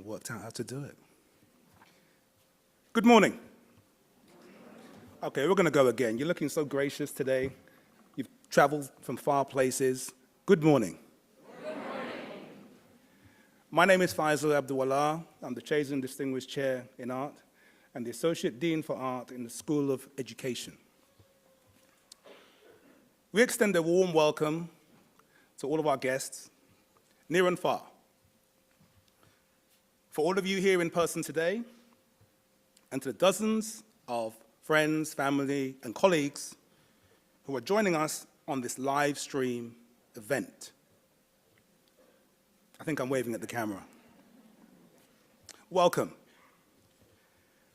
worked out how to do it. Good morning. Okay, we're going to go again. You're looking so gracious today. You've traveled from far places. Good morning. Good morning. My name is Faisal Abdulwala. I'm the Chosen Distinguished Chair in Art and the Associate Dean for Art in the School of Education. We extend a warm welcome to all of our guests, near and far. For all of you here in person today, and to the dozens of friends, family, and colleagues who are joining us on this live stream event. I think I'm waving at the camera. Welcome.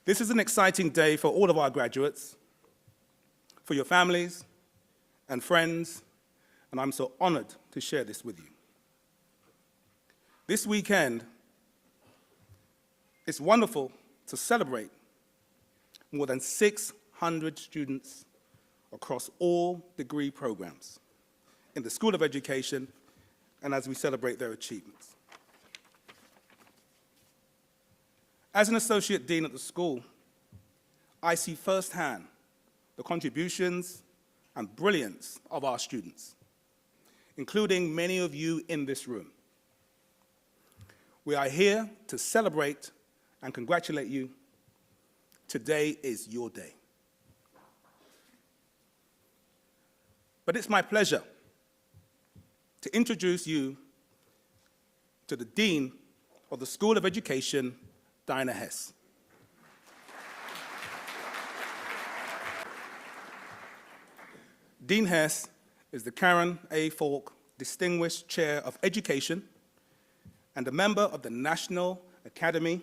This is an exciting day for all of our graduates, for your families and friends, and I'm so honored to share this with you. This weekend, it's wonderful to celebrate more than 600 students across all degree programs in the School of Education and as we celebrate their achievements. As an Associate Dean at the school, I see firsthand the contributions and brilliance of our students, including many of you in this room. We are here to celebrate and congratulate you. Today is your day. But it's my pleasure to introduce you to the Dean of the School of Education, Diana Hess. Dean Hess is the Karen A. Falk Distinguished Chair of Education and a member of the National Academy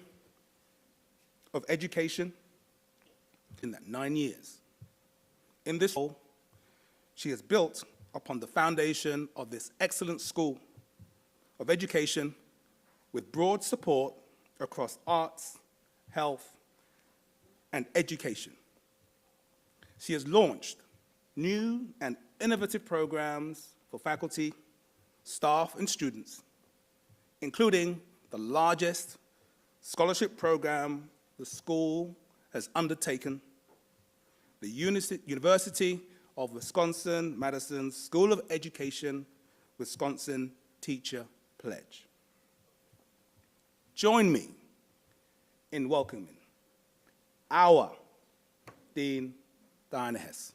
of Education in that 9 years. In this role, she has built upon the foundation of this excellent school of education with broad support across arts, health, and education. She has launched new and innovative programs for faculty, staff, and students, including the largest scholarship program the school has undertaken, the University of Wisconsin-Madison School of Education Wisconsin Teacher Pledge. Join me in welcoming our Dean, Diana Hess.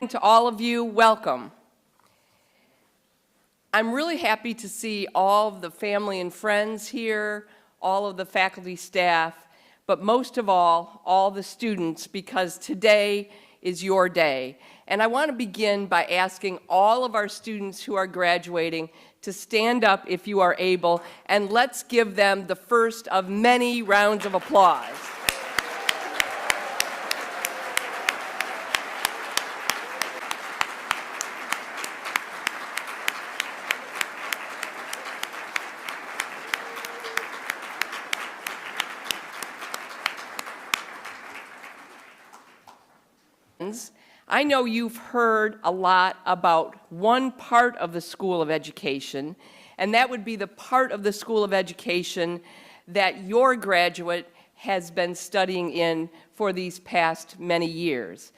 To all of you, welcome. I'm really happy to see all of the family and friends here, all of the faculty staff, but most of all the students, because today is your day. And I want to begin by asking all of our students who are graduating to stand up if you are able, and let's give them the first of many rounds of applause. I know you've heard a lot about one part of the School of Education, and that would be the part of the School of Education that your graduate has been studying in for these past many years.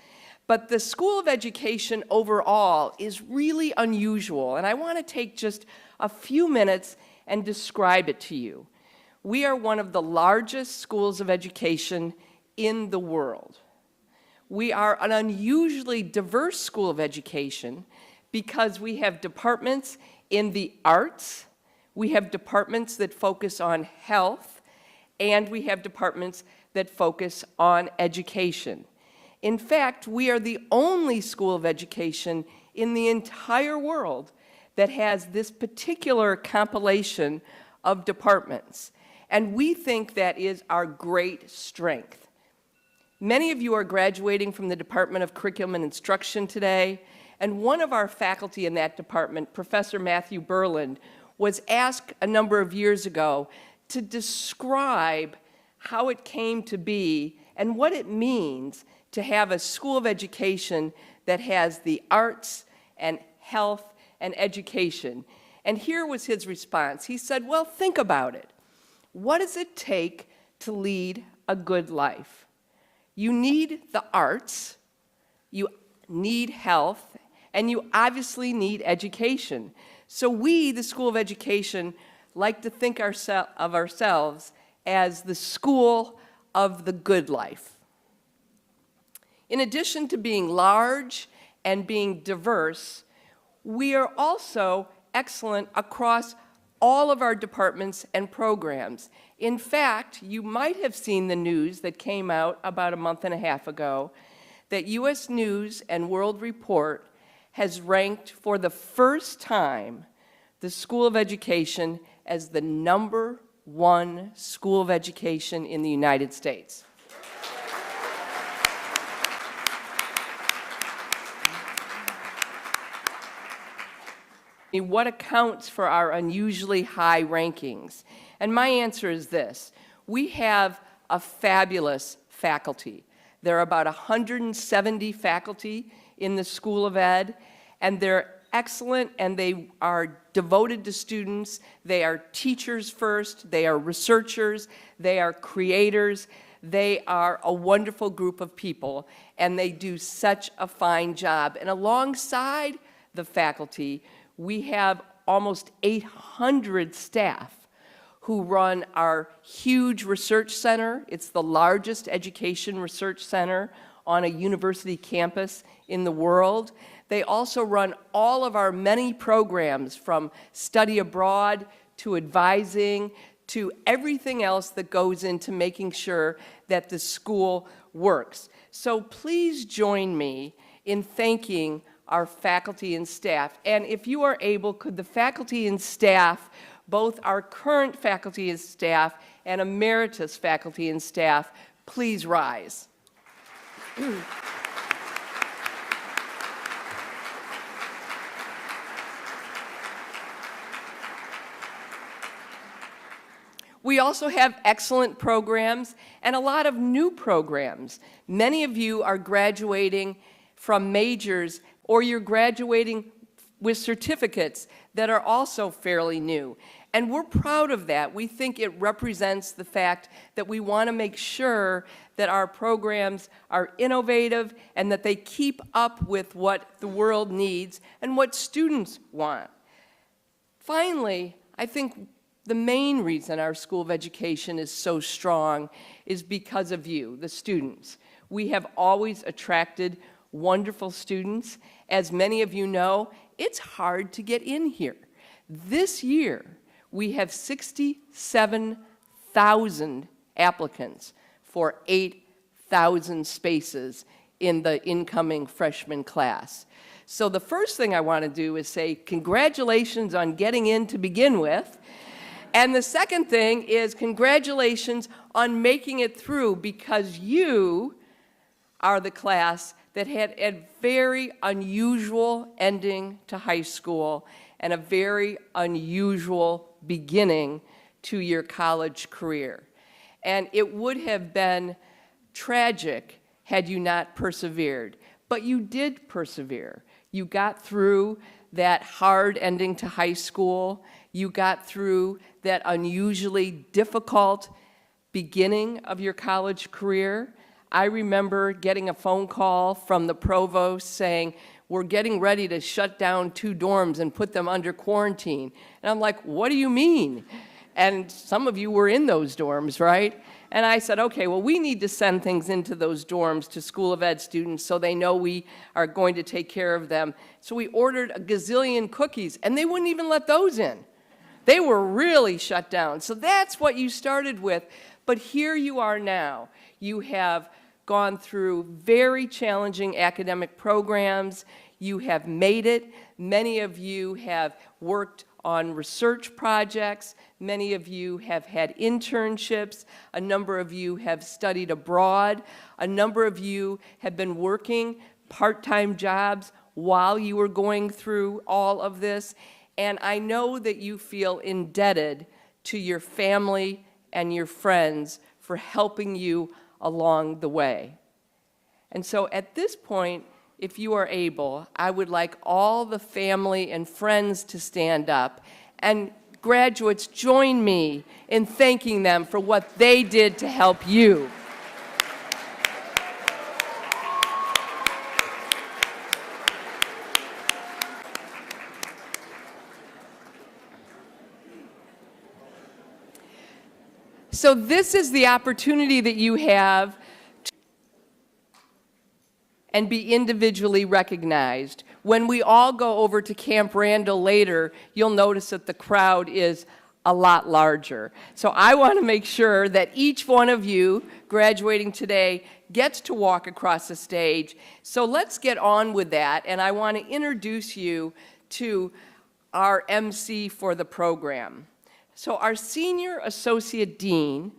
But the School of Education overall is really unusual, and I want to take just a few minutes and describe it to you. We are one of the largest schools of education in the world. We are an unusually diverse school of education because we have departments in the arts, we have departments that focus on health, and we have departments that focus on education. In fact, we are the only school of education in the entire world that has this particular compilation of departments, and we think that is our great strength. Many of you are graduating from the Department of Curriculum and Instruction today, and one of our faculty in that department, Professor Matthew Berland, was asked a number of years ago to describe how it came to be and what it means to have a school of education that has the arts and health and education. And here was his response. He said, well, think about it. What does it take to lead a good life? You need the arts, you need health, and you obviously need education. So we, the School of Education, like to think of ourselves as the school of the good life. In addition to being large and being diverse, we are also excellent across all of our departments and programs. In fact, you might have seen the news that came out about a month and a half ago that U.S. News and World Report has ranked for the first time the School of Education as the #1 school of education in the United States. What accounts for our unusually high rankings? And my answer is this. We have a fabulous faculty. There are about 170 faculty in the School of Ed, and they're excellent, and they are devoted to students. They are teachers first. They are researchers. They are creators. They are a wonderful group of people, and they do such a fine job. And alongside the faculty, we have almost 800 staff who run our huge research center. It's the largest education research center on a university campus in the world. They also run all of our many programs, from study abroad to advising to everything else that goes into making sure that the school works. So please join me in thanking our faculty and staff. And if you are able, could the faculty and staff, both our current faculty and staff and emeritus faculty and staff, please rise. We also have excellent programs and a lot of new programs. Many of you are graduating from majors, or you're graduating with certificates that are also fairly new. And we're proud of that. We think it represents the fact that we want to make sure that our programs are innovative and that they keep up with what the world needs and what students want. Finally, I think the main reason our School of Education is so strong is because of you, the students. We have always attracted wonderful students. As many of you know, it's hard to get in here. This year, we have 67,000 applicants for 8,000 spaces in the incoming freshman class. So the first thing I want to do is say congratulations on getting in to begin with. And the second thing is congratulations on making it through, because you are the class that had a very unusual ending to high school and a very unusual beginning to your college career. And it would have been tragic had you not persevered. But you did persevere. You got through that hard ending to high school. You got through that unusually difficult beginning of your college career. I remember getting a phone call from the provost saying, we're getting ready to shut down 2 dorms and put them under quarantine. And I'm like, what do you mean? And some of you were in those dorms, right? And I said, okay, well, we need to send things into those dorms to School of Ed students so they know we are going to take care of them. So we ordered a gazillion cookies, and they wouldn't even let those in. They were really shut down. So that's what you started with. But here you are now. You have gone through very challenging academic programs. You have made it. Many of you have worked on research projects. Many of you have had internships. A number of you have studied abroad. A number of you have been working part-time jobs while you were going through all of this. And I know that you feel indebted to your family and your friends for helping you along the way. And so at this point, if you are able, I would like all the family and friends to stand up, and graduates, join me in thanking them for what they did to help you. So this is the opportunity that you have to and be individually recognized. When we all go over to Camp Randall later, you'll notice that the crowd is a lot larger. So I want to make sure that each one of you graduating today gets to walk across the stage. So let's get on with that, and I want to introduce you to our MC for the program. So our Senior Associate Dean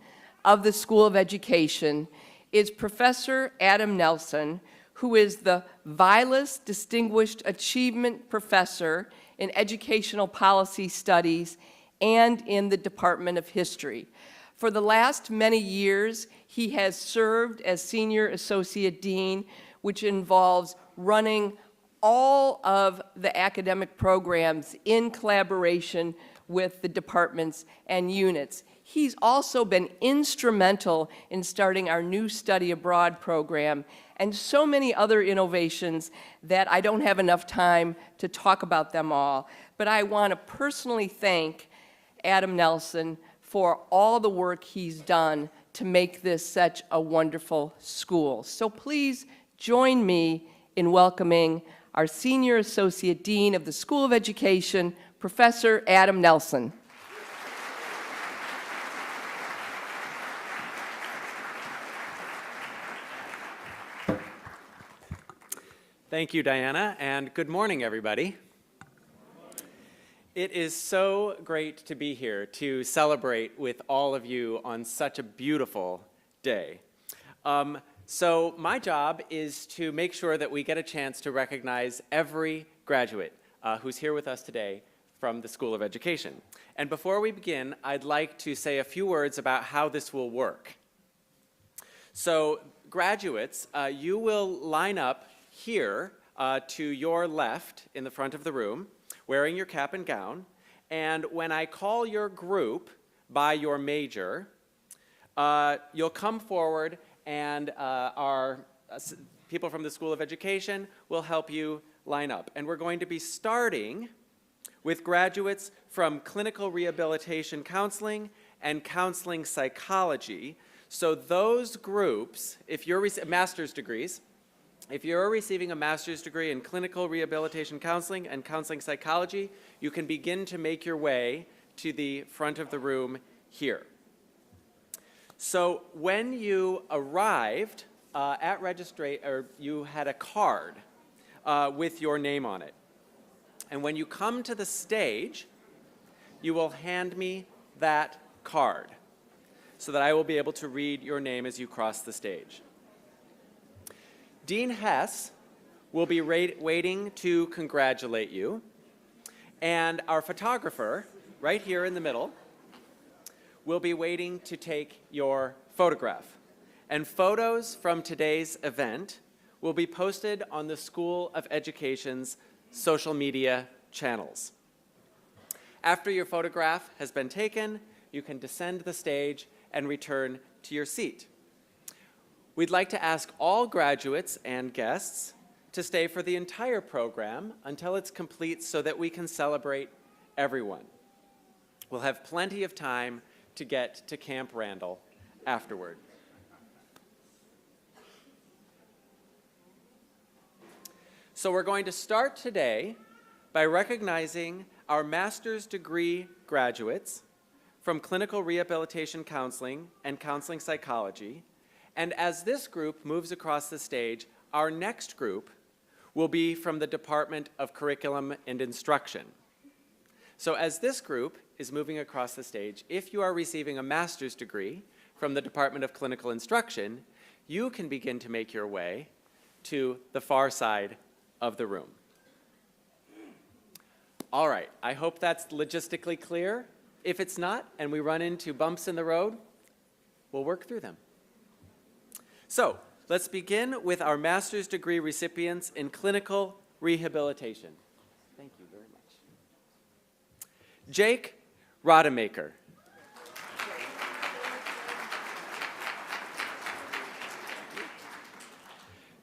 of the School of Education is Professor Adam Nelson, who is the Vilas Distinguished Achievement Professor in Educational Policy Studies and in the Department of History. For the last many years, he has served as Senior Associate Dean, which involves running all of the academic programs in collaboration with the departments and units. He's also been instrumental in starting our new study abroad program and so many other innovations that I don't have enough time to talk about them all. But I want to personally thank Adam Nelson for all the work he's done to make this such a wonderful school. So please join me in welcoming our Senior Associate Dean of the School of Education, Professor Adam Nelson. Thank you, Diana, and good morning, everybody. It is so great to be here to celebrate with all of you on such a beautiful day. So my job is to make sure that we get a chance to recognize every graduate who's here with us today from the School of Education. And before we begin, I'd like to say a few words about how this will work. So graduates, you will line up here to your left in the front of the room, wearing your cap and gown, and when I call your group by your major, you'll come forward and our people from the School of Education will help you line up. And we're going to be starting with graduates from Clinical Rehabilitation Counseling and Counseling Psychology. So those groups, if you're master's degrees, if you're receiving a master's degree in Clinical Rehabilitation Counseling and Counseling Psychology, you can begin to make your way to the front of the room here. So when you arrived at registration, or you had a card with your name on it. And when you come to the stage, you will hand me that card so that I will be able to read your name as you cross the stage. Dean Hess will be waiting to congratulate you, and our photographer, right here in the middle, will be waiting to take your photograph. And photos from today's event will be posted on the School of Education's social media channels. After your photograph has been taken, you can descend the stage and return to your seat. We'd like to ask all graduates and guests to stay for the entire program until it's complete so that we can celebrate everyone. We'll have plenty of time to get to Camp Randall afterward. So we're going to start today by recognizing our master's degree graduates from Clinical Rehabilitation Counseling and Counseling Psychology. And as this group moves across the stage, our next group will be from the Department of Curriculum and Instruction. So as this group is moving across the stage, if you are receiving a master's degree from the Department of Clinical Instruction, you can begin to make your way to the far side of the room. All right, I hope that's logistically clear. If it's not, and we run into bumps in the road, we'll work through them. So let's begin with our master's degree recipients in clinical rehabilitation. Thank you very much. Jake Rodemaker.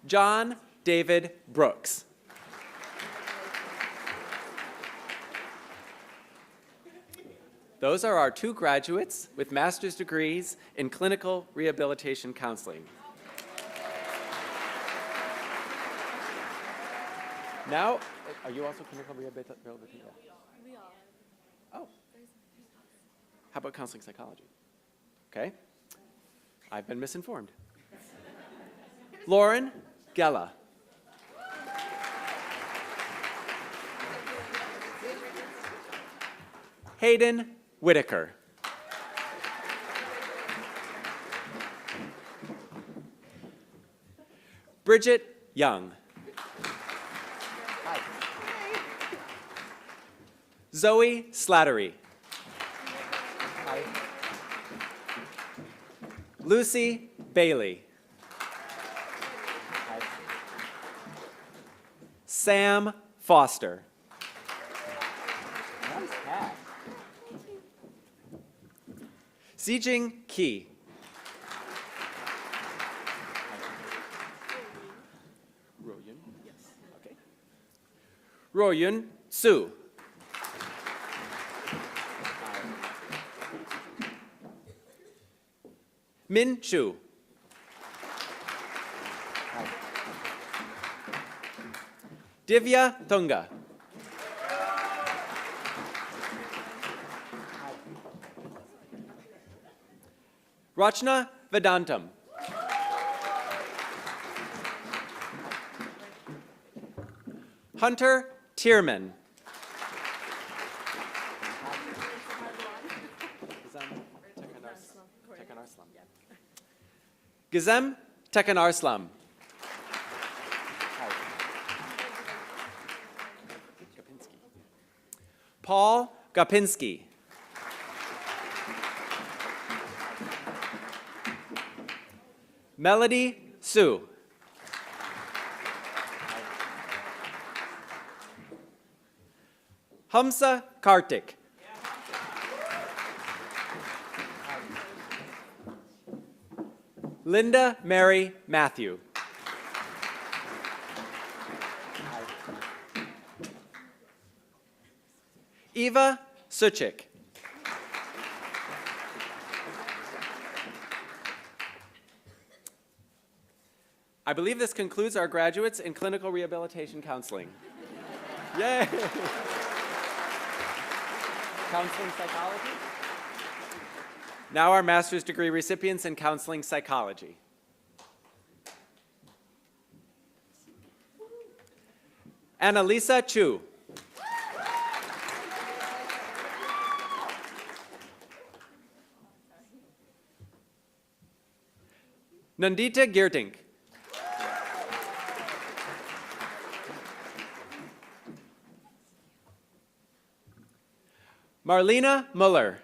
John David Brooks. Those are our two graduates with master's degrees in clinical rehabilitation counseling. Now, are you also clinical rehabilitation? We are. Oh. How about counseling psychology? Okay. I've been misinformed. Lauren Gella. Hayden Whitaker. Bridget Young. Hi. Zoe Slattery. Hi. Lucy Bailey. Hi. Sam Foster. Nice hat. Zijing Ki. Royun? Yes. Okay. Royun Su. Min Chu. Divya Thunga. Rachna Vedantam. Hunter Tierman. Gizem Tekanarslam. Paul Gapinski. Melody Sue. Hamsa Kartik. Linda Mary Matthew. Eva Suchik. I believe this concludes our graduates in clinical rehabilitation counseling. Yay! Counseling psychology? Now our master's degree recipients in counseling psychology. Annalisa Chu. Nandita Girtink. Marlena Muller.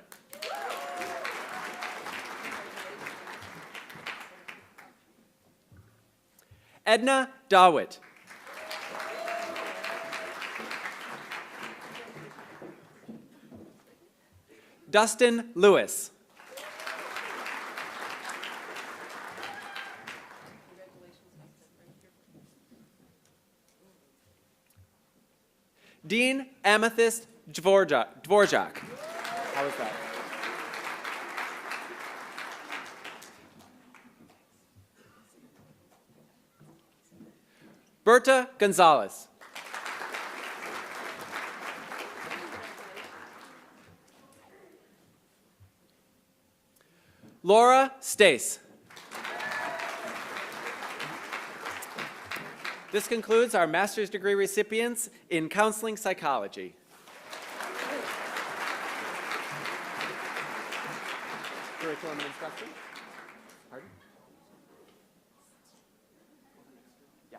Edna Dawitt. Dustin Lewis. Dean Amethyst Dvorak. How was that? Berta Gonzalez. Laura Stace. This concludes our master's degree recipients in counseling psychology. Curriculum and instruction? Pardon? Yeah.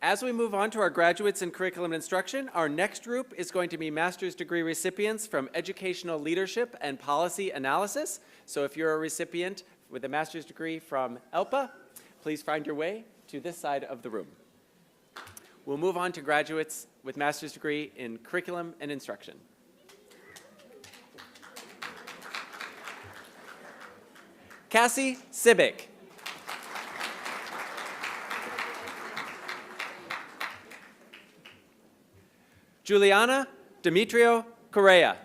As we move on to our graduates in curriculum and instruction, our next group is going to be master's degree recipients from educational leadership and policy analysis. So if you're a recipient with a master's degree from ELPA, please find your way to this side of the room. We'll move on to graduates with master's degree in curriculum and instruction. Cassie Sibic. Juliana Demetrio Correa.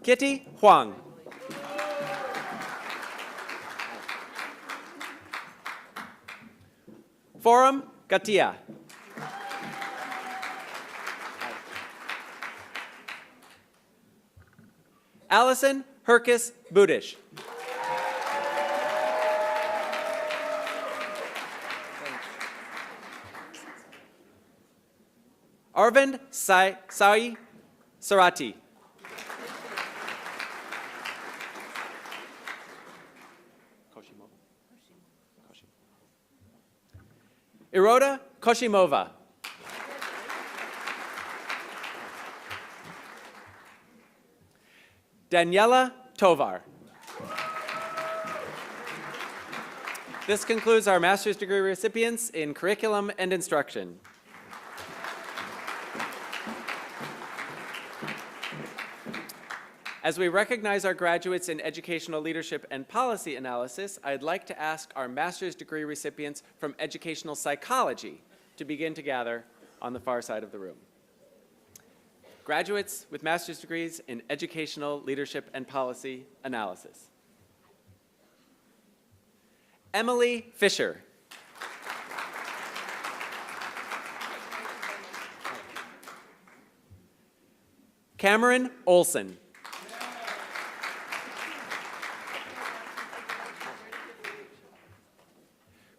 Kitty Huang. Forum Gatia. Allison Herkis Budish. Arvind Sai Sarati. Iroda Koshimova. Daniela Tovar. This concludes our master's degree recipients in curriculum and instruction. As we recognize our graduates in educational leadership and policy analysis, I'd like to ask our master's degree recipients from educational psychology to begin to gather on the far side of the room. Graduates with master's degrees in educational leadership and policy analysis. Emily Fisher. Cameron Olson.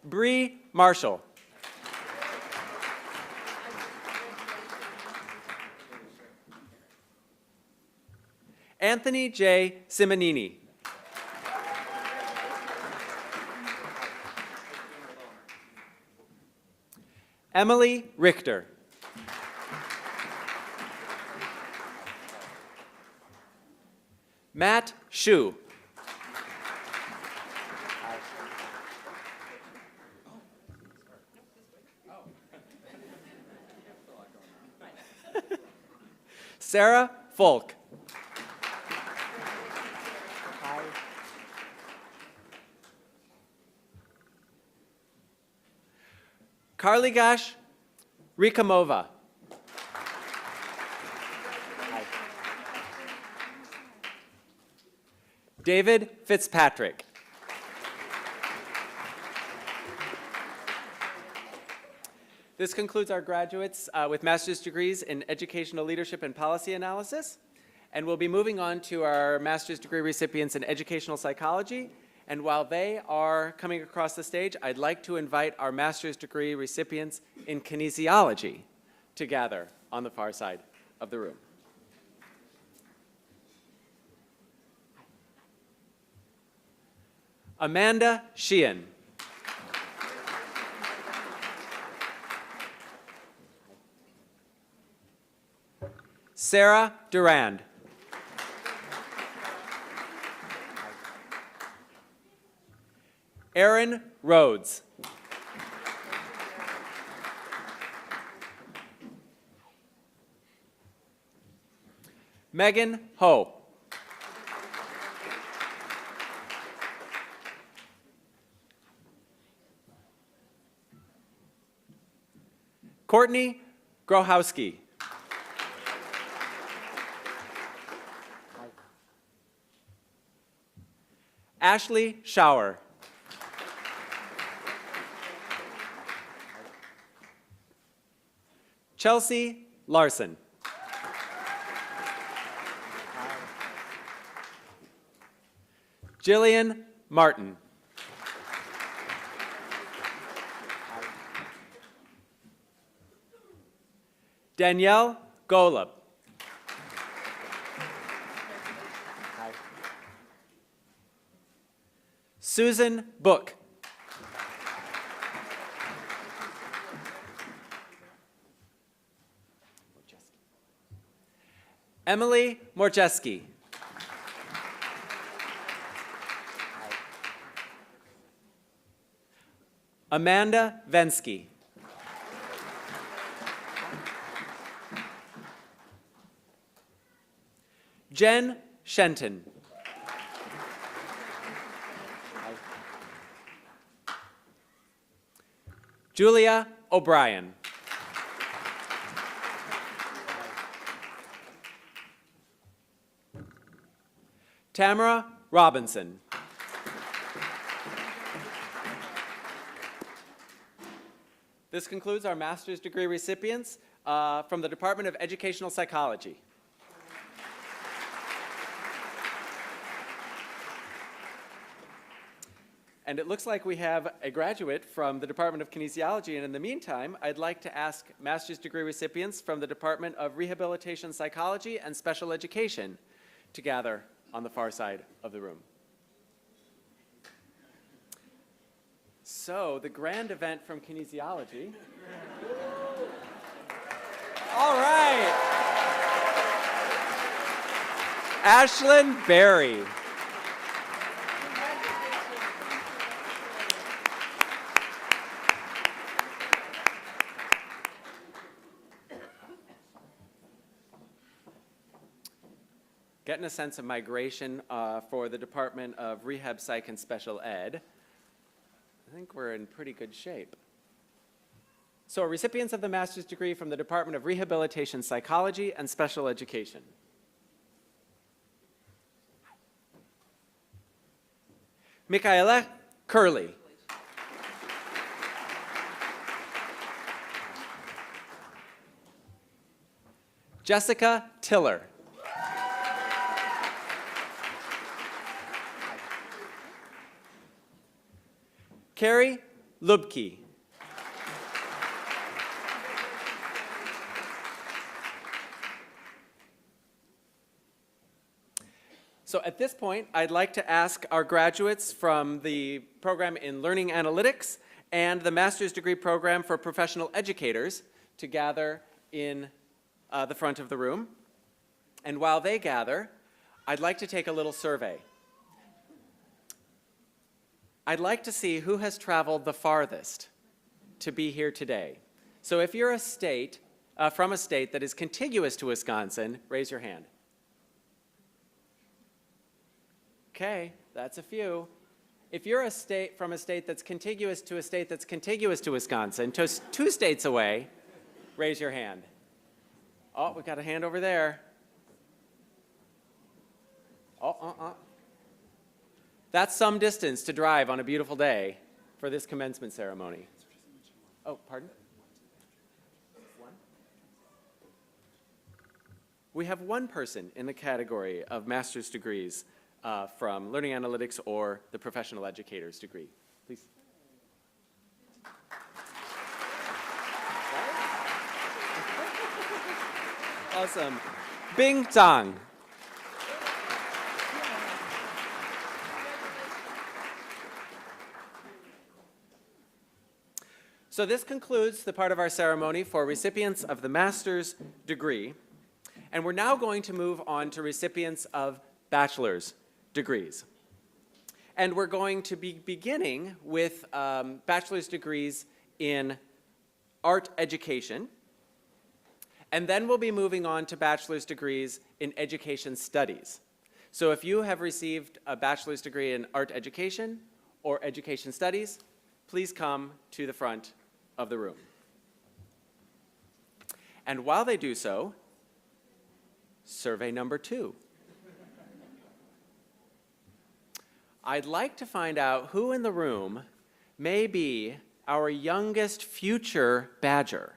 Bree Marshall. Anthony J. Simonini. Emily Richter. Matt Shu. Sarah Folk. Karligash Rikamova. David Fitzpatrick. This concludes our graduates with master's degrees in educational leadership and policy analysis. And we'll be moving on to our master's degree recipients in educational psychology. And while they are coming across the stage, I'd like to invite our master's degree recipients in kinesiology to gather on the far side of the room. Amanda Sheehan. Sarah Durand. Aaron Rhodes. Megan Ho. Courtney Grohowski. Ashley Schauer. Chelsea Larson. Jillian Martin. Danielle Golub. Susan Book. Emily Morjeski. Amanda Vensky. Jen Shenton. Julia O'Brien. Tamara Robinson. This concludes our master's degree recipients from the Department of Educational Psychology. And it looks like we have a graduate from the Department of Kinesiology, and in the meantime, I'd like to ask master's degree recipients from the Department of Rehabilitation Psychology and Special Education to gather on the far side of the room. So, the grand event from kinesiology. All right. Ashlyn Berry. Getting a sense of migration for the Department of Rehab Psych and Special Ed. I think we're in pretty good shape. So, recipients of the master's degree from the Department of Rehabilitation Psychology and Special Education. Michaela Curley. Jessica Tiller. Carrie Lubke. So at this point, I'd like to ask our graduates from the program in Learning Analytics and the master's degree program for professional educators to gather in the front of the room. And while they gather, I'd like to take a little survey. I'd like to see who has traveled the farthest to be here today. So if you're from a state that is contiguous to Wisconsin, raise your hand. Okay, that's a few. If you're from a state that's contiguous to a state that's contiguous to Wisconsin, just 2 states away, raise your hand. Oh, we got a hand over there. That's some distance to drive on a beautiful day for this commencement ceremony. Oh, pardon? We have 1 person in the category of master's degrees from Learning Analytics or the Professional Educator's degree. Please. Awesome. Bing Zhang. So this concludes the part of our ceremony for recipients of the master's degree. And we're now going to move on to recipients of bachelor's degrees. And we're going to be beginning with bachelor's degrees in art education. And then we'll be moving on to bachelor's degrees in education studies. So if you have received a bachelor's degree in art education or education studies, please come to the front of the room. And while they do so, survey number 2. I'd like to find out who in the room may be our youngest future badger.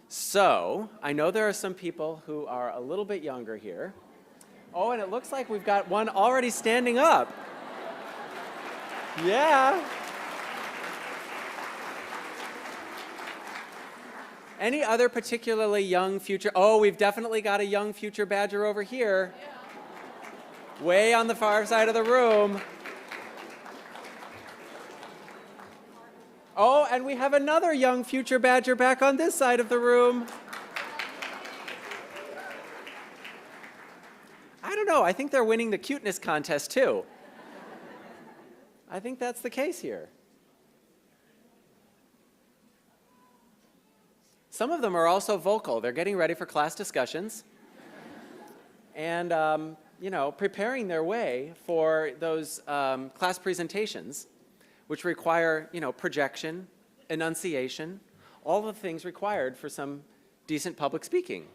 So, I know there are some people who are a little bit younger here. Oh, and it looks like we've got one already standing up. Yeah. Any other particularly young future? Oh, we've definitely got a young future badger over here. Yeah. Way on the far side of the room. Oh, and we have another young future badger back on this side of the room. I don't know. I think they're winning the cuteness contest, too. I think that's the case here. Some of them are also vocal. They're getting ready for class discussions and, preparing their way for those class presentations, which require, projection, enunciation, all the things required for some decent public speaking.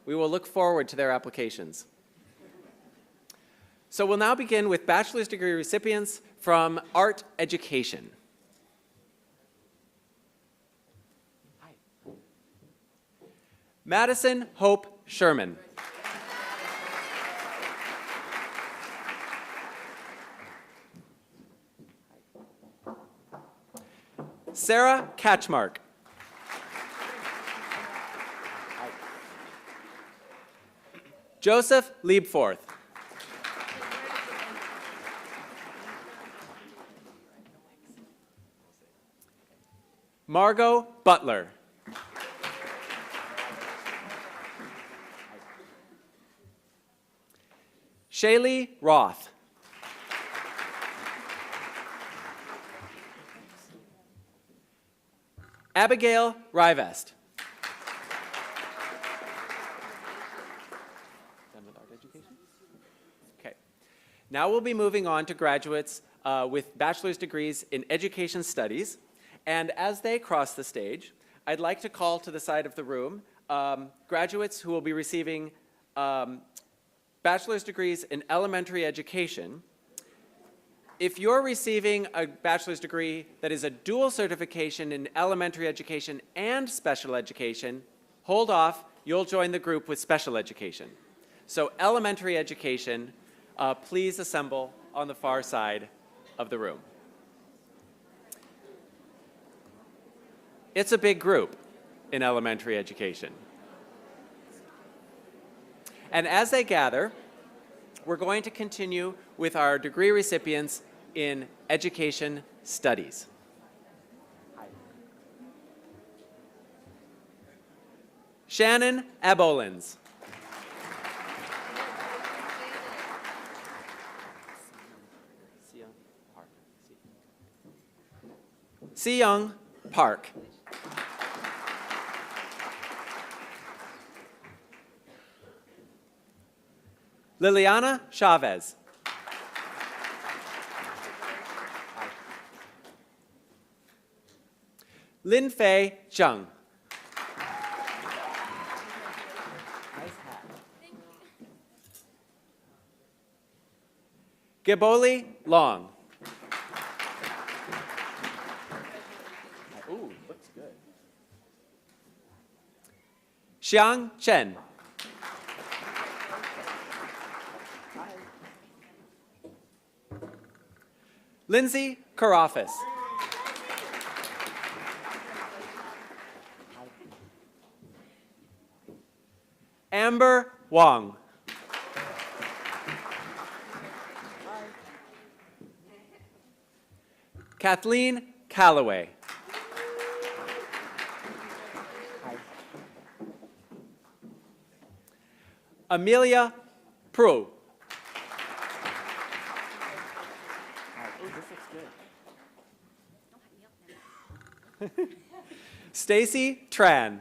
We will look forward to their applications. So we'll now begin with bachelor's degree recipients from art education. Hi. Madison Hope Sherman. Sarah Catchmark. Joseph Liebforth. Margot Butler. Shaylee Roth. Abigail Rivest. Done with art education? Okay. Now we'll be moving on to graduates with bachelor's degrees in education studies. And as they cross the stage, I'd like to call to the side of the room graduates who will be receiving bachelor's degrees in elementary education. If you're receiving a bachelor's degree that is a dual certification in elementary education and special education, hold off, you'll join the group with special education. So elementary education, please assemble on the far side of the room. It's a big group in elementary education. And as they gather, we're going to continue with our degree recipients in education studies. Shannon Abolins. Seyoung Park. Liliana Chavez. Lin Fei Zheng. Nice hat. Giboli Long. Ooh, looks good. Xiang Chen. Lindsay Karafis. Amber Wong. Kathleen Calloway. Amelia Prue. Stacy Tran.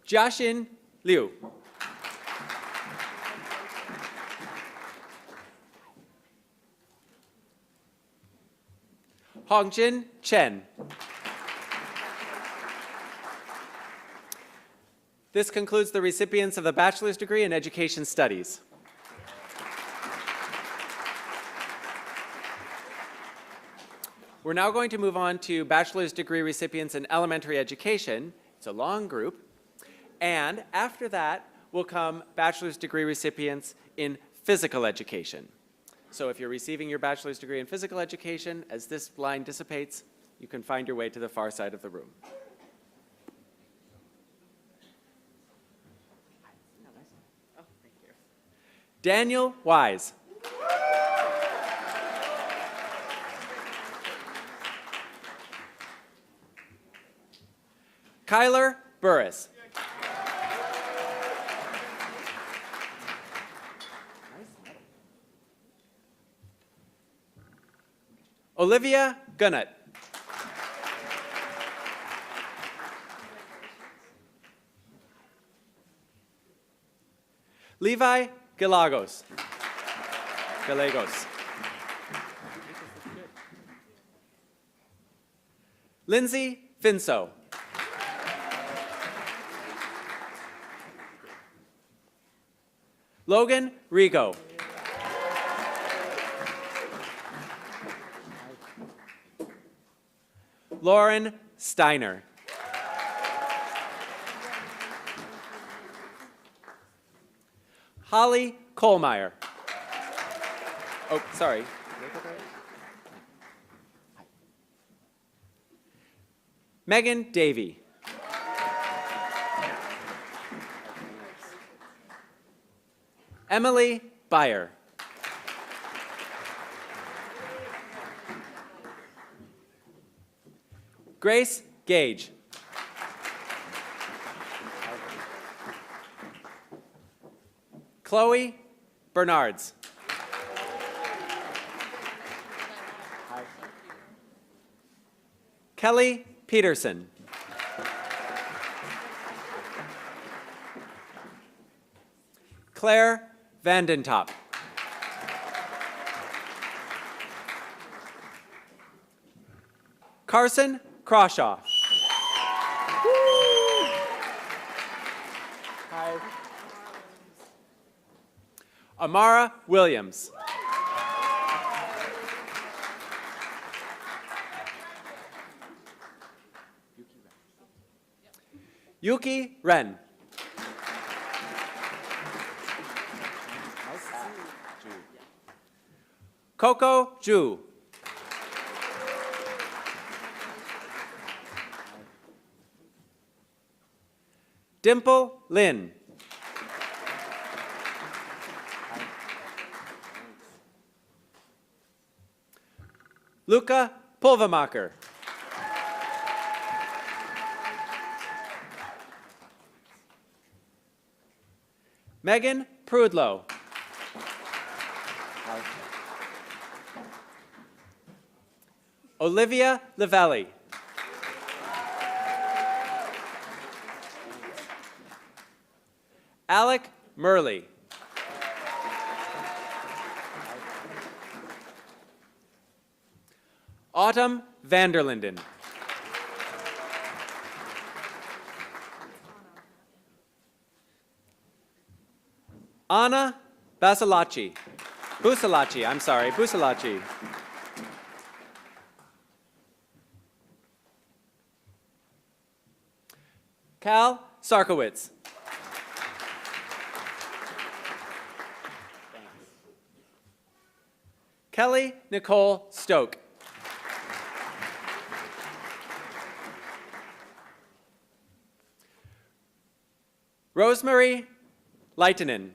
Jiaxin Liu. Hongjin Chen. This concludes the recipients of the bachelor's degree in education studies. We're now going to move on to bachelor's degree recipients in elementary education. It's a long group. And after that will come bachelor's degree recipients in physical education. So if you're receiving your bachelor's degree in physical education, as this line dissipates, you can find your way to the far side of the room. Oh, thank you. Daniel Wise. Kyler Burris. Olivia Gunnett. Levi Galagos. Lindsay Finso. Logan Rigo. Lauren Steiner. Holly Kohlmeyer. Oh, sorry. Megan Davey. Emily Byer. Grace Gage. Chloe Bernards. Kelly Peterson. Claire Vandentop. Carson Crawshaw. Hi. Amara Williams. Yuki Ren. Coco Ju. Dimple Lin. Luca Pulvermacher. Megan Prudlow. Olivia Lavelli. Alec Murley. Autumn Vanderlinden. Anna Busalachi. Cal Sarkowitz. Kelly Nicole Stoke. Rosemary Leitinen.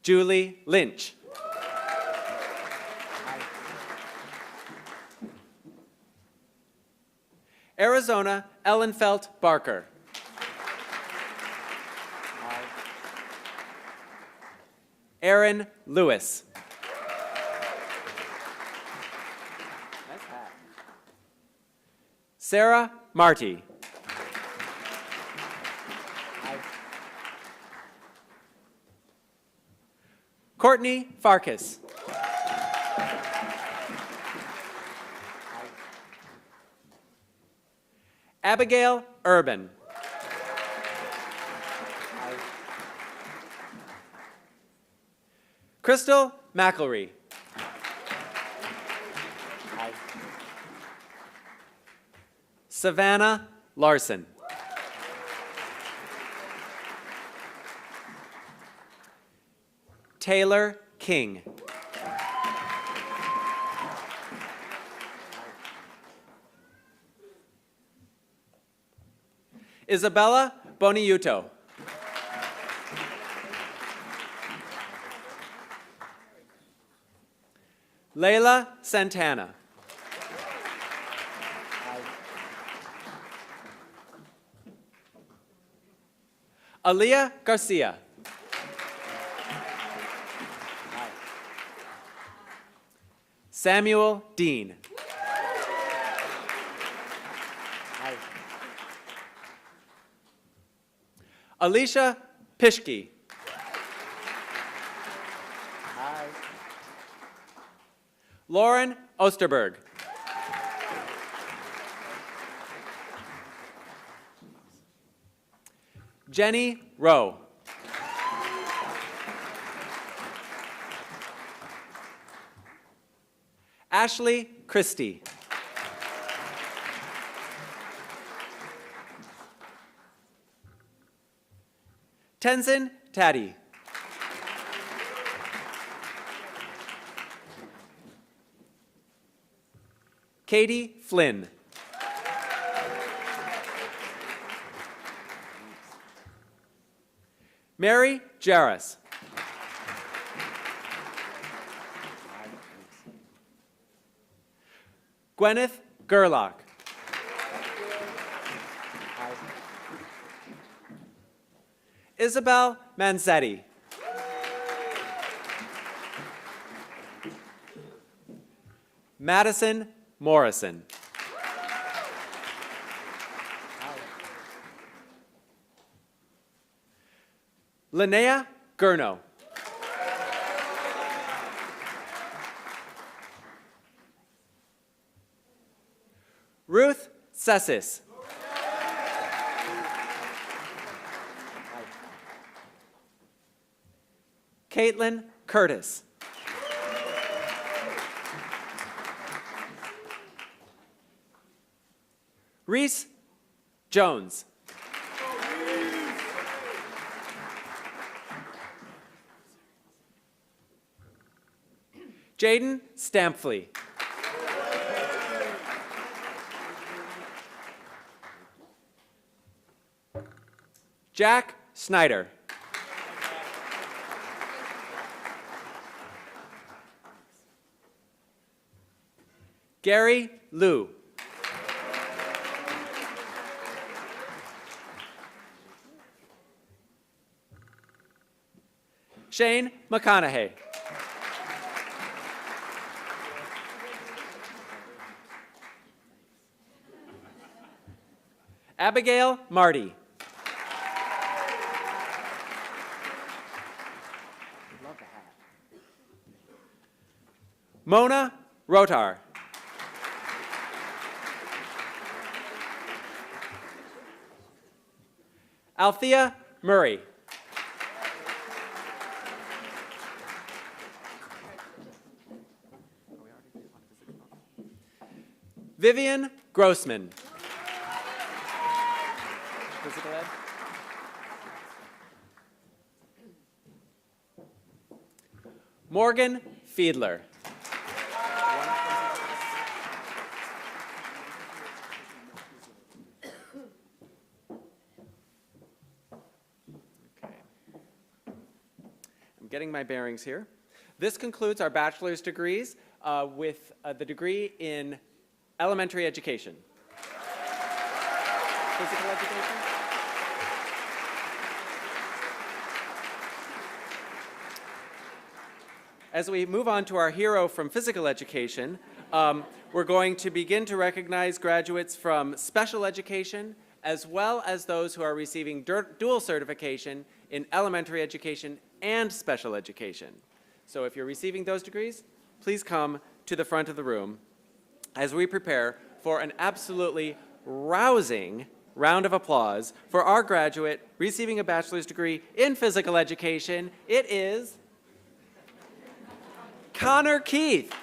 Julie Lynch. Arizona Ellenfelt Barker. Aaron Lewis. Sarah Marty. Courtney Farkas. Abigail Urban. Crystal McElry. Savannah Larson. Taylor King. Isabella Boniuto. Layla Santana. Aaliyah Garcia. Samuel Dean. Alicia Pischke. Lauren Osterberg. Jenny Rowe. Ashley Christie. Tenzin Taddy. Katie Flynn. Mary Jarris. Gwyneth Gerlach. Isabel Manzetti. Madison Morrison. Linnea Gurno. Ruth Sessis. Caitlin Curtis. Reese Jones. Jaden Stampfley. Jack Snyder. Gary Liu. Shane McConaughey. Abigail Marty. Mona Rotar. Althea Murray. Vivian Grossman. Physical ed. Morgan Fiedler. I'm getting my bearings here. This concludes our bachelor's degrees with the degree in elementary education. Physical education? As we move on to our hero from physical education, we're going to begin to recognize graduates from special education, as well as those who are receiving dual certification in elementary education and special education. So if you're receiving those degrees, please come to the front of the room as we prepare for an absolutely rousing round of applause for our graduate receiving a bachelor's degree in physical education. It is Connor Keith.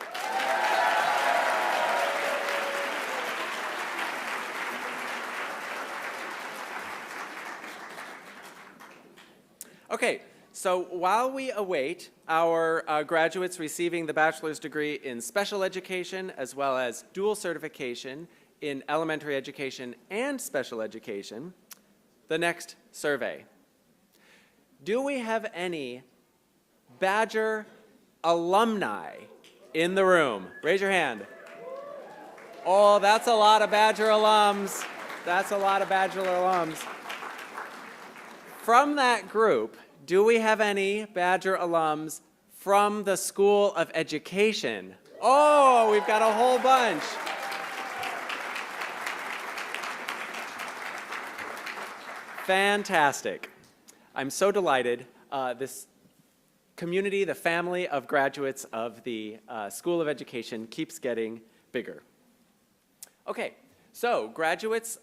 Okay, so while we await our graduates receiving the bachelor's degree in special education as well as dual certification in elementary education and special education, the next survey. Do we have any Badger alumni in the room? Raise your hand. Oh, that's a lot of Badger alums. That's a lot of Badger alums. From that group, do we have any Badger alums from the School of Education? Oh, we've got a whole bunch. Fantastic. I'm so delighted. This community, the family of graduates of the School of Education keeps getting bigger. Okay, so graduates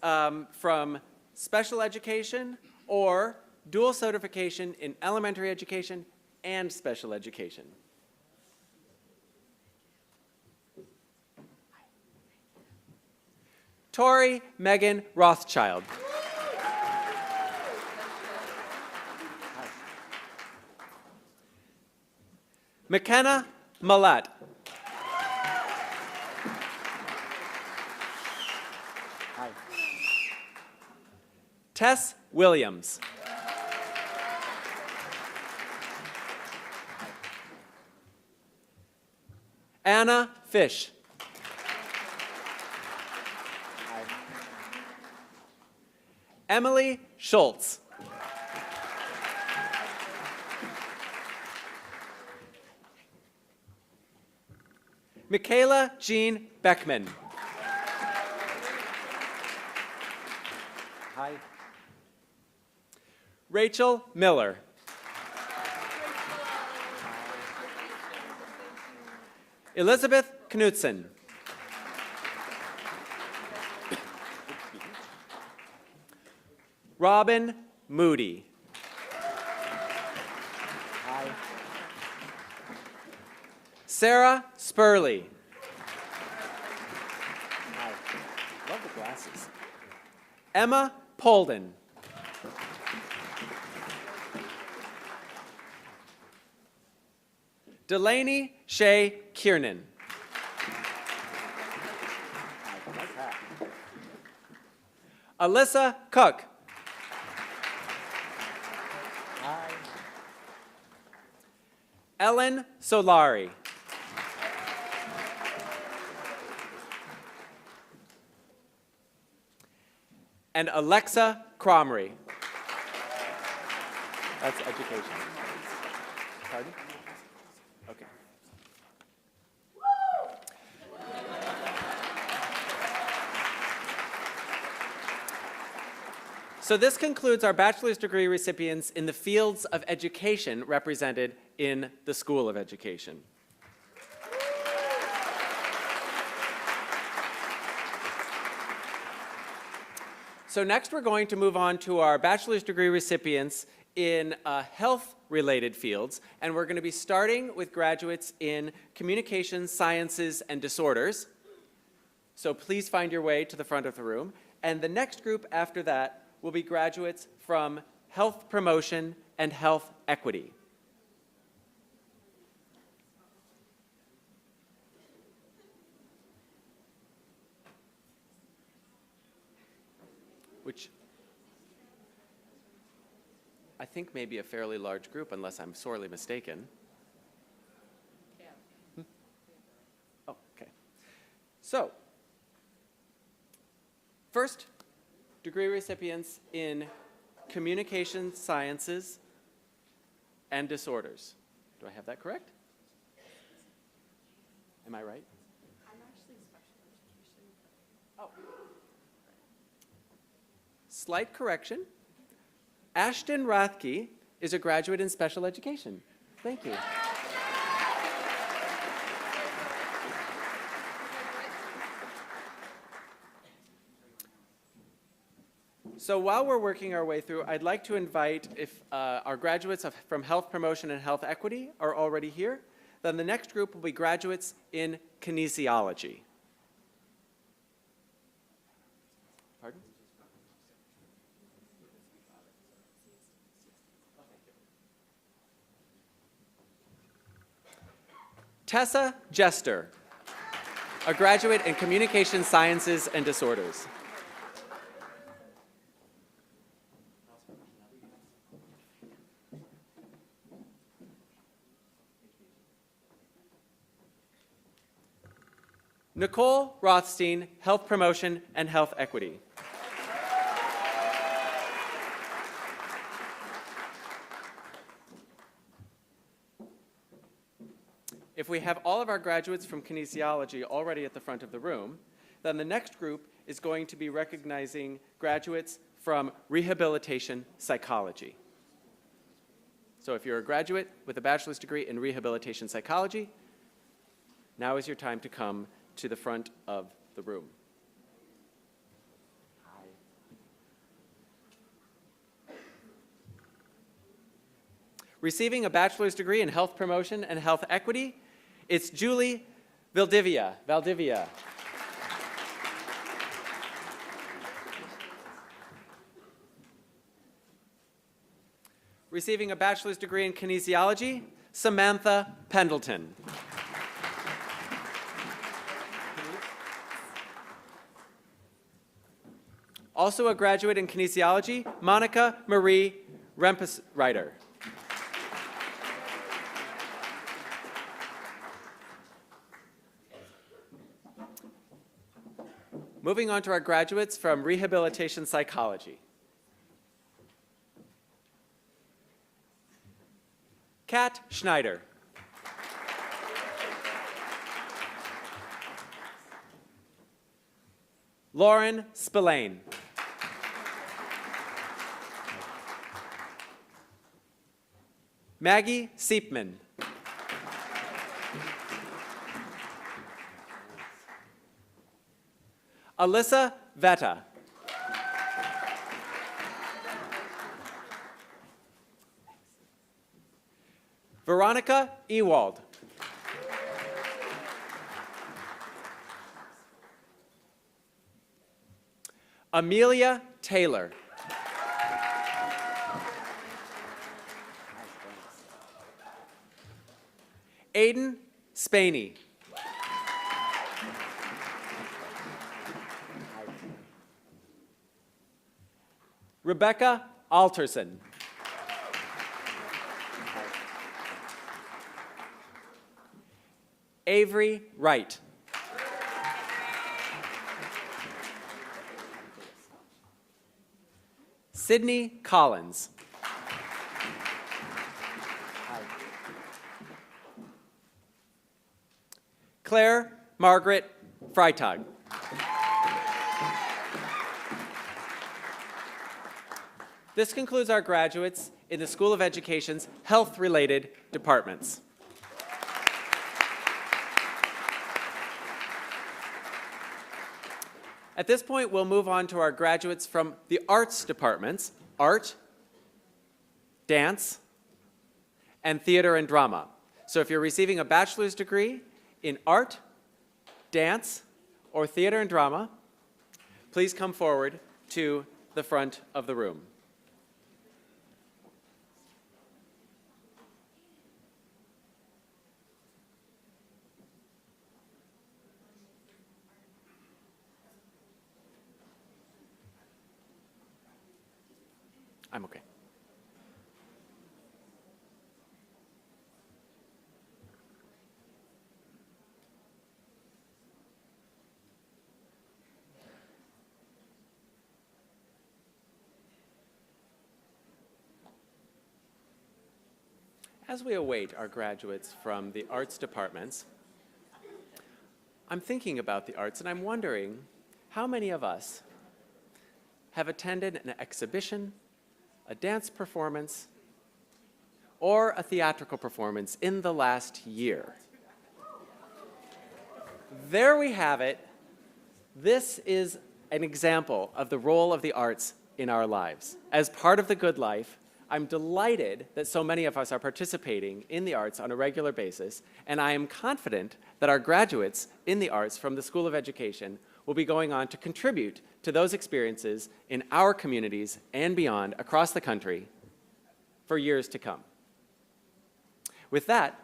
from special education or dual certification in elementary education and special education. Tori Megan Rothschild. McKenna Millett. Hi. Tess Williams. Anna Fish. Hi. Emily Schultz. Michaela Jean Beckman. Hi. Rachel Miller. Elizabeth Knudsen. Robin Moody. Hi. Sarah Spurley. Hi. Love the glasses. Emma Polden. Delaney Shea Kiernan. Alyssa Cook. Hi. Ellen Solari. And Alexa Cromry. That's education. Pardon? Okay. So this concludes our bachelor's degree recipients in the fields of education represented in the School of Education. So next we're going to move on to our bachelor's degree recipients in health-related fields, and we're going to be starting with graduates in communications, sciences, and disorders. So please find your way to the front of the room. And the next group after that will be graduates from health promotion and health equity. Which I think may be a fairly large group unless I'm sorely mistaken. Oh, okay. So, first, degree recipients in communication sciences and disorders. Do I have that correct? Am I right? I'm actually special education. Oh. Slight correction. Ashton Rathke is a graduate in special education. Thank you. So while we're working our way through, I'd like to invite, if our graduates from health promotion and health equity are already here, then the next group will be graduates in kinesiology. Pardon? Tessa Jester, a graduate in communication sciences and disorders. Nicole Rothstein, health promotion and health equity. If we have all of our graduates from kinesiology already at the front of the room, then the next group is going to be recognizing graduates from rehabilitation psychology. So if you're a graduate with a bachelor's degree in rehabilitation psychology, now is your time to come to the front of the room. Receiving a bachelor's degree in health promotion and health equity, it's Julie Valdivia. Receiving a bachelor's degree in kinesiology, Samantha Pendleton. Also a graduate in kinesiology, Monica Marie Rempes-Reiter. Moving on to our graduates from rehabilitation psychology. Kat Schneider. Lauren Spillane. Maggie Siepman. Alyssa Vetta. Veronica Ewald. Amelia Taylor. Aiden Spaney. Rebecca Alterson. Avery Wright. Sydney Collins. Claire Margaret Freitag. This concludes our graduates in the School of Education's health-related departments. At this point, we'll move on to our graduates from the arts departments, art, dance, and theater and drama. So if you're receiving a bachelor's degree in art, dance, or theater and drama, please come forward to the front of the room. I'm okay. As we await our graduates from the arts departments, I'm thinking about the arts and I'm wondering how many of us have attended an exhibition, a dance performance, or a theatrical performance in the last year. There we have it. This is an example of the role of the arts in our lives. As part of the good life, I'm delighted that so many of us are participating in the arts on a regular basis, and I am confident that our graduates in the arts from the School of Education will be going on to contribute to those experiences in our communities and beyond across the country for years to come. With that,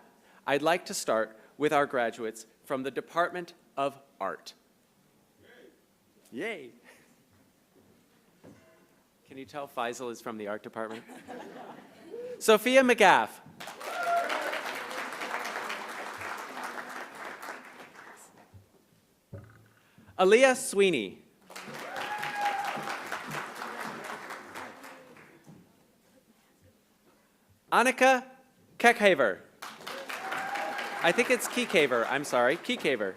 I'd like to start with our graduates from the Department of Art. Yay! Can you tell Faisal is from the art department? Sophia McGaff. Aaliyah Sweeney. Annika Keckhaver. I think it's Keycaver. I'm sorry, Keycaver.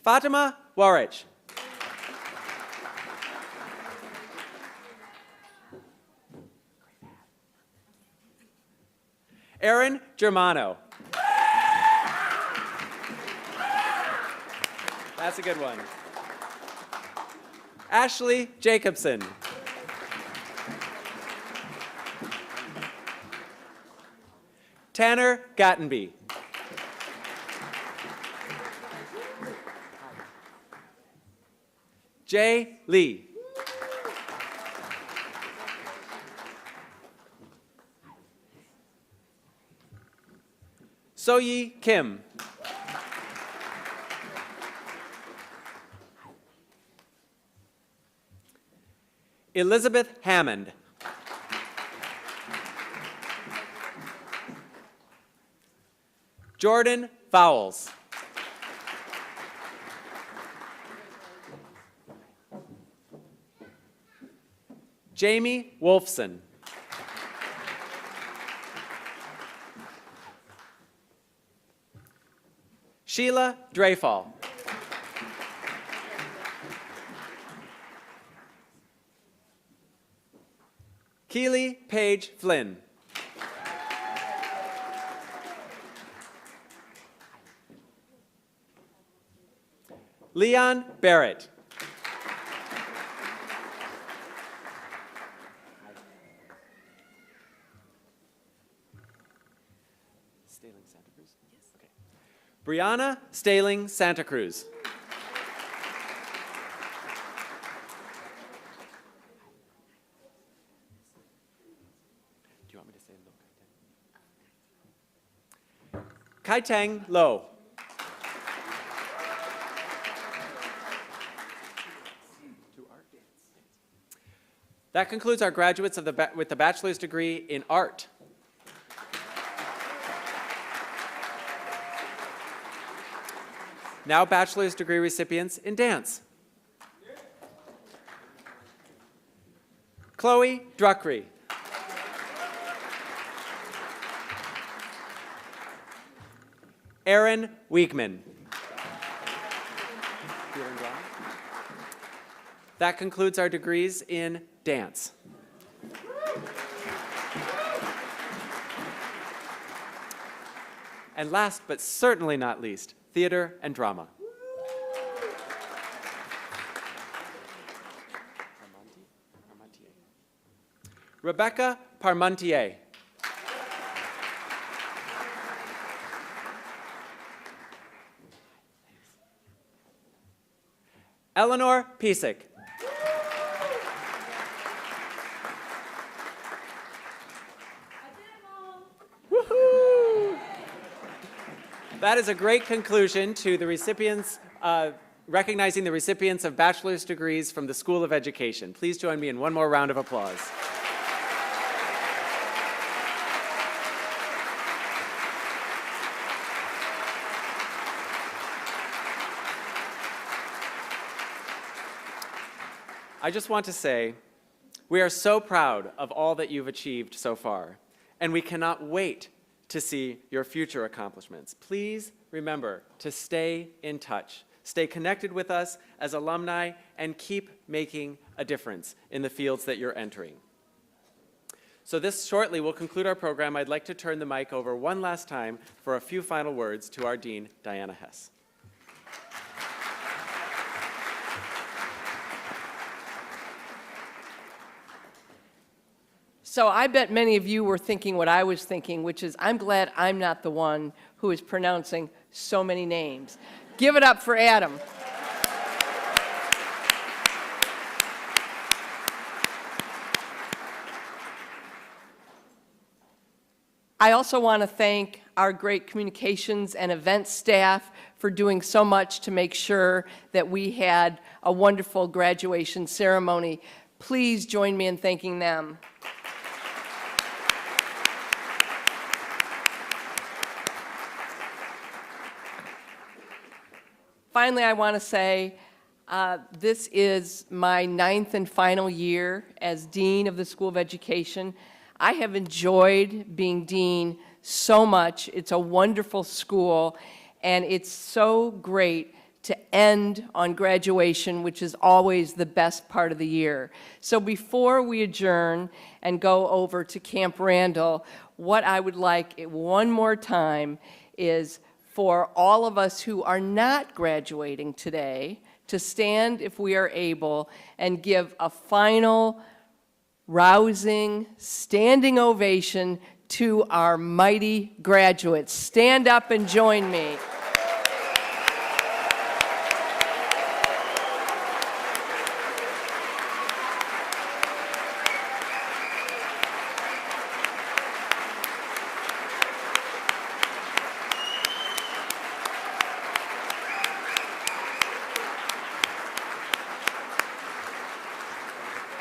Fatima Warich. Aaron Germano. That's a good one. Ashley Jacobson. Tanner Gattenby. Jay Lee. Soyi Kim. Elizabeth Hammond. Jordan Fowles. Jamie Wolfson. Sheila Dreyfall. Keely Page Flynn. Leon Barrett. Staling Santa Cruz? Yes. Okay. Brianna Staling Santa Cruz. Do you want me to say Lo Kai Tang Lo. That concludes our graduates of with the bachelor's degree in art. Now bachelor's degree recipients in dance. Chloe Druckery. Aaron Wiegman. That concludes our degrees in dance. And last but certainly not least, theater and drama. Rebecca Parmentier. Eleanor Piesick. That is a great conclusion to the recipients, recognizing the recipients of bachelor's degrees from the School of Education. Please join me in one more round of applause. I just want to say, we are so proud of all that you've achieved so far, and we cannot wait to see your future accomplishments. Please remember to stay in touch, stay connected with us as alumni, and keep making a difference in the fields that you're entering. So this shortly will conclude our program. I'd like to turn the mic over one last time for a few final words to our Dean, Diana Hess. So I bet many of you were thinking what I was thinking, which is I'm glad I'm not the one who is pronouncing so many names. Give it up for Adam. I also want to thank our great communications and events staff for doing so much to make sure that we had a wonderful graduation ceremony. Please join me in thanking them. Finally, I want to say This is my 9th and final year as Dean of the School of Education. I have enjoyed being Dean so much. It's a wonderful school, and it's so great to end on graduation, which is always the best part of the year. So before we adjourn and go over to Camp Randall, what I would like one more time is for all of us who are not graduating today to stand, if we are able, and give a final, rousing, standing ovation to our mighty graduates. Stand up and join me.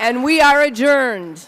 And we are adjourned.